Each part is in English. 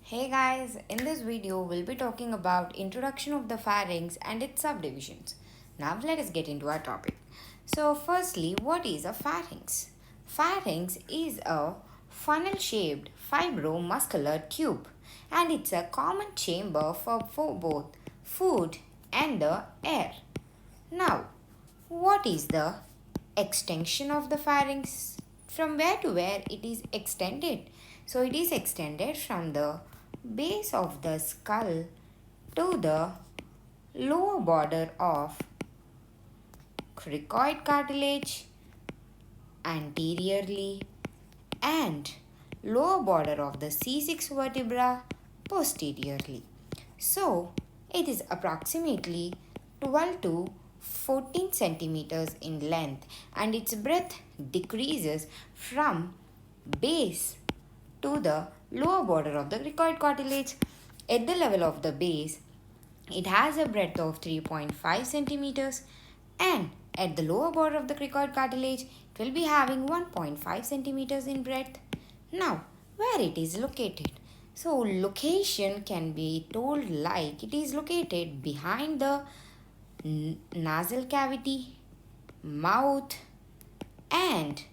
Hey guys, in this video we'll be talking about introduction of the pharynx and its subdivisions. Now let us get into our topic. So firstly, what is a pharynx? Pharynx is a funnel-shaped fibromuscular tube and it's a common chamber for both food and the air. Now, what is the extension of the pharynx? From where to where it is extended? So it is extended from the base of the skull to the lower border of cricoid cartilage anteriorly and lower border of the C6 vertebra posteriorly. So it is approximately 12 to 14 centimeters in length and its breadth decreases from base to the lower border of the cricoid cartilage. At the level of the base, it has a breadth of 3.5 centimeters and at the lower border of the cricoid cartilage, it will be having 1.5 centimeters in breadth. Now, where it is located? So, location can be told like it is located behind the nasal cavity, mouth, and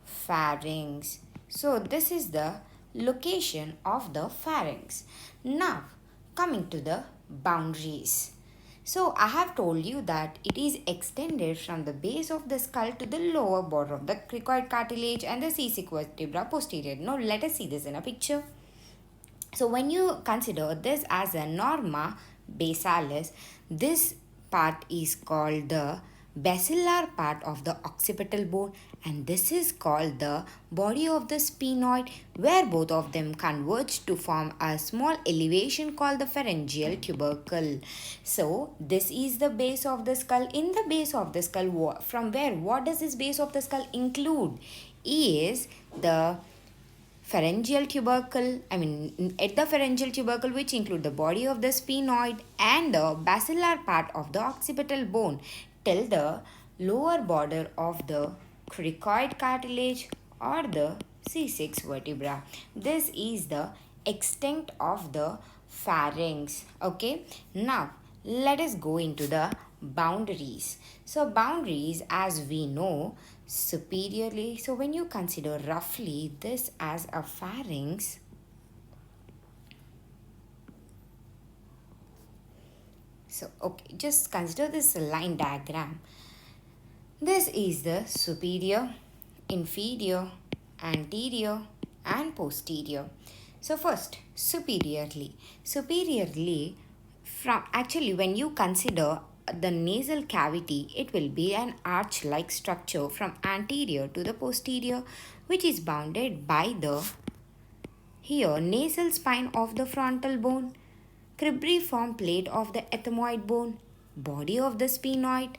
pharynx. So, this is the location of the pharynx. Now, coming to the boundaries. So, I have told you that it is extended from the base of the skull to the lower border of the cricoid cartilage and the C6 vertebra posterior. Now, let us see this in a picture. So, when you consider this as a norma basalis, this part is called the basilar part of the occipital bone, and this is called the body of the sphenoid, where both of them converge to form a small elevation called the pharyngeal tubercle. So this is the base of the skull. In the base of the skull, from where what does this base of the skull include is the pharyngeal tubercle, at the pharyngeal tubercle, which include the body of the sphenoid and the basilar part of the occipital bone till the lower border of the cricoid cartilage or the C6 vertebra. This is the extent of the pharynx. Okay, now let us go into the boundaries. So boundaries, as we know, superiorly, so when you consider roughly this as a pharynx, so okay, just consider this line diagram. This is the superior, inferior, anterior and posterior. So first, superiorly, from actually when you consider the nasal cavity, it will be an arch-like structure from anterior to the posterior, which is bounded by the here nasal spine of the frontal bone, cribriform plate of the ethmoid bone, body of the sphenoid,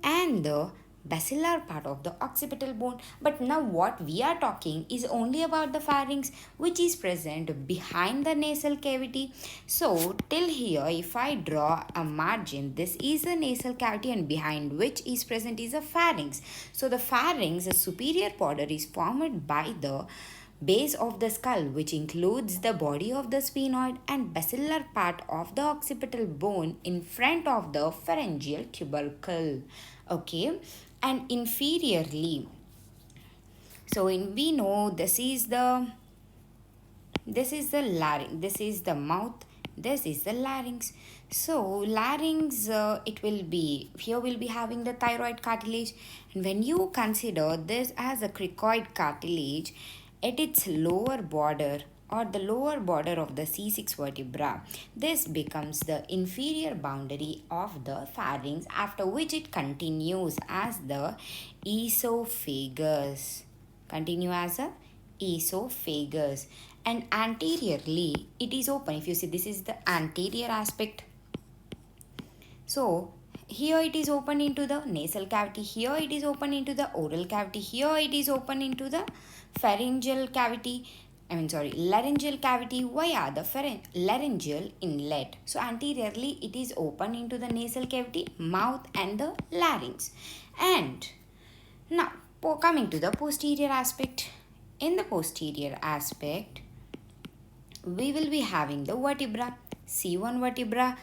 and the basilar part of the occipital bone. But now what we are talking is only about the pharynx, which is present behind the nasal cavity. So till here, if I draw a margin, this is the nasal cavity and behind which is present is a pharynx. So the pharynx, the superior border, is formed by the base of the skull, which includes the body of the sphenoid and basilar part of the occipital bone in front of the pharyngeal tubercle. Okay, and inferiorly, so we know this is the larynx, this is the mouth, this is the larynx. So larynx, it will be here, will be having the thyroid cartilage, and when you consider this as a cricoid cartilage at its lower border or the lower border of the C6 vertebra, this becomes the inferior boundary of the pharynx, after which it continues as the esophagus. Continue as a esophagus, and anteriorly it is open. If you see, this is the anterior aspect. So here it is open into the nasal cavity, here it is open into the oral cavity, here it is open into the laryngeal cavity via the laryngeal inlet. So anteriorly it is open into the nasal cavity, mouth and the larynx. And now coming to the posterior aspect. In the posterior aspect, we will be having the vertebra. C1 vertebra,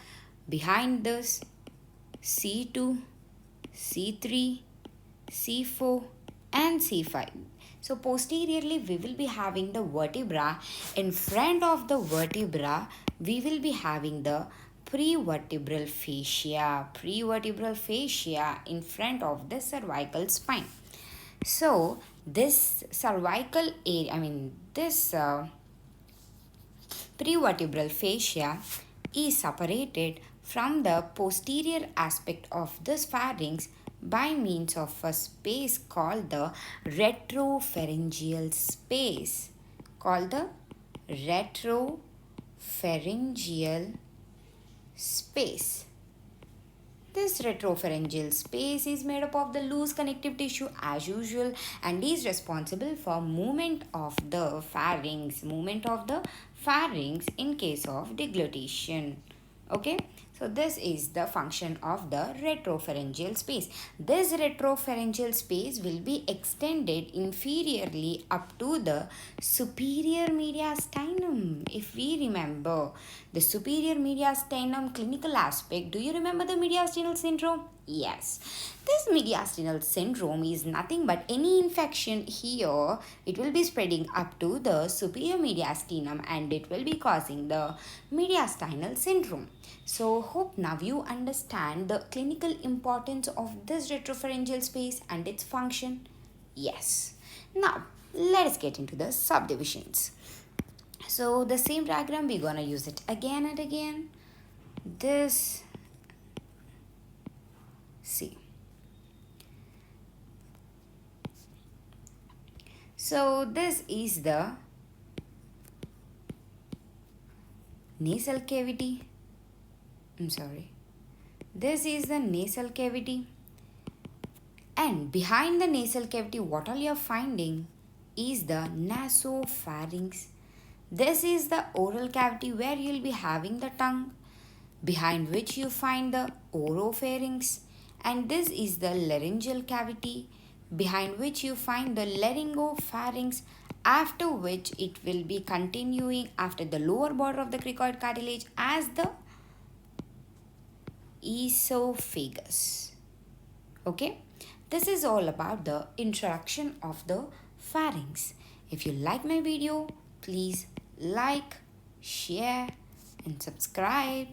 behind this C2, C3, C4 and C5. So posteriorly we will be having the vertebra. In front of the vertebra we will be having the prevertebral fascia. Prevertebral fascia in front of the cervical spine. So this cervical area, this prevertebral fascia is separated from the posterior aspect of this pharynx by means of a space called the retropharyngeal space. Called the retropharyngeal space. This retropharyngeal space is made up of the loose connective tissue as usual and is responsible for movement of the pharynx. Movement of the pharynx in case of deglutition. Okay. So this is the function of the retropharyngeal space. This retropharyngeal space will be extended inferiorly up to the superior mediastinum. If we remember the superior mediastinum clinical aspect, do you remember the mediastinal syndrome? Yes. This mediastinal syndrome is nothing but any infection here. It will be spreading up to the superior mediastinum and it will be causing the mediastinal syndrome. So hope now you understand the clinical importance of this retropharyngeal space and its function. Yes. Now let us get into the subdivisions. So the same diagram we're gonna use it again and again. This, see. So this is the nasal cavity. This is the nasal cavity. And behind the nasal cavity, what all you're finding is the nasopharynx. This is the oral cavity where you'll be having the tongue, behind which you find the oropharynx. And this is the laryngeal cavity, behind which you find the laryngopharynx, after which it will be continuing after the lower border of the cricoid cartilage as the esophagus. Okay, this is all about the introduction of the pharynx. If you like my video, please like, share and subscribe.